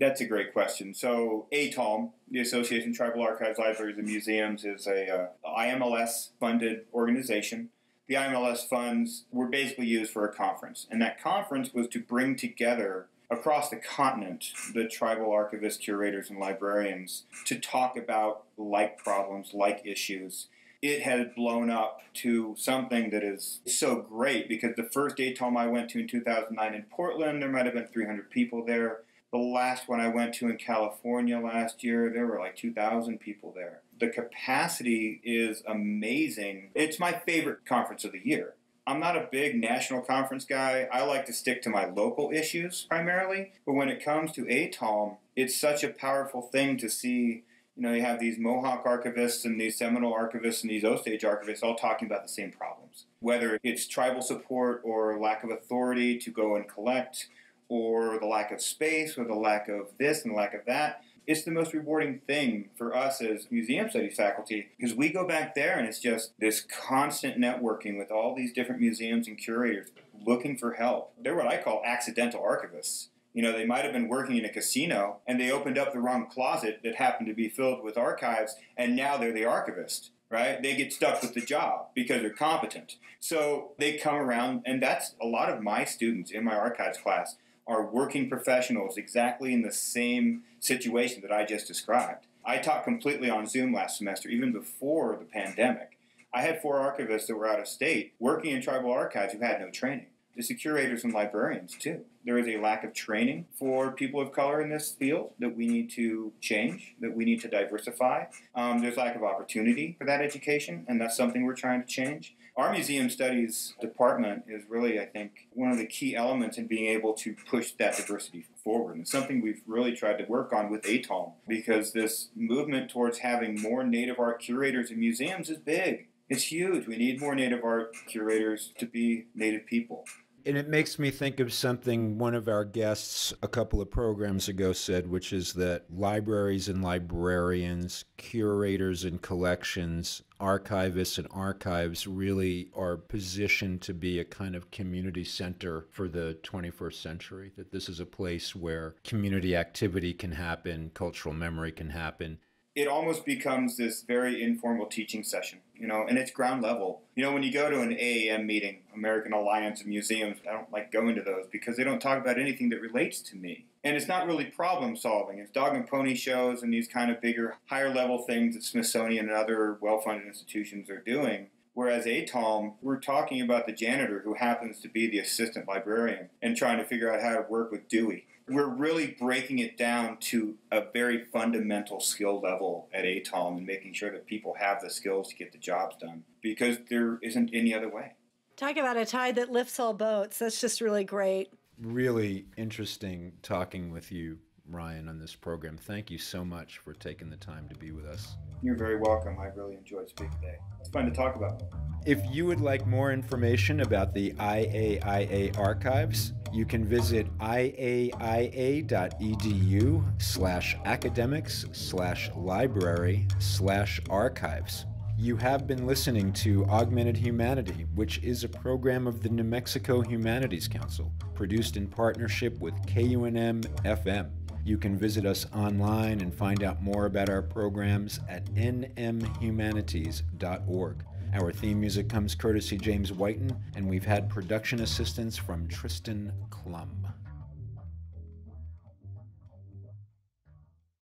That's a great question. So ATALM, the Association of Tribal Archives, Libraries, and Museums, is a IMLS-funded organization. The IMLS funds were basically used for a conference, and that conference was to bring together across the continent the tribal archivists, curators, and librarians to talk about like problems, like issues. It had blown up to something that is so great because the first ATALM I went to in 2009 in Portland, there might have been 300 people there. The last one I went to in California last year, there were like 2,000 people there. The capacity is amazing. It's my favorite conference of the year. I'm not a big national conference guy. I like to stick to my local issues primarily. But when it comes to ATALM, it's such a powerful thing to see. You know, you have these Mohawk archivists and these Seminole archivists and these Osage archivists all talking about the same problems. Whether it's tribal support or lack of authority to go and collect, or the lack of space, or the lack of this and the lack of that. It's the most rewarding thing for us as museum studies faculty because we go back there and it's just this constant networking with all these different museums and curators looking for help. They're what I call accidental archivists. You know, they might have been working in a casino and they opened up the wrong closet that happened to be filled with archives and now they're the archivist. Right? They get stuck with the job because they're competent. So they come around, and that's a lot of my students in my archives class are working professionals exactly in the same situation that I just described. I taught completely on Zoom last semester, even before the pandemic. I had 4 archivists that were out of state working in tribal archives who had no training. There's the curators and librarians, too. There is a lack of training for people of color in this field that we need to change, that we need to diversify. There's lack of opportunity for that education, and that's something we're trying to change. Our museum studies department is really, I think, one of the key elements in being able to push that diversity forward. And it's something we've really tried to work on with ATALM because this movement towards having more Native art curators in museums is big. It's huge. We need more Native art curators to be Native people. And it makes me think of something one of our guests a couple of programs ago said, which is that libraries and librarians, curators and collections, archivists and archives really are positioned to be a kind of community center for the 21st century, that this is a place where community activity can happen, cultural memory can happen. It almost becomes this very informal teaching session, you know, and it's ground level. You know, when you go to an AAM meeting, American Alliance of Museums, I don't like going to those because they don't talk about anything that relates to me. And it's not really problem solving. It's dog and pony shows and these kind of bigger, higher level things that Smithsonian and other well-funded institutions are doing. Whereas ATALM, we're talking about the janitor who happens to be the assistant librarian and trying to figure out how to work with Dewey. We're really breaking it down to a very fundamental skill level at ATALM and making sure that people have the skills to get the jobs done because there isn't any other way. Talk about a tide that lifts all boats. That's just really great. Really interesting talking with you, Ryan, on this program. Thank you so much for taking the time to be with us. You're very welcome. I really enjoyed speaking today. It's fun to talk about. If you would like more information about the IAIA archives, you can visit iaia.edu/academics/library/archives. You have been listening to Augmented Humanity, which is a program of the New Mexico Humanities Council, produced in partnership with KUNM-FM. You can visit us online and find out more about our programs at nmhumanities.org. Our theme music comes courtesy James Whiten, and we've had production assistance from Tristan Klum.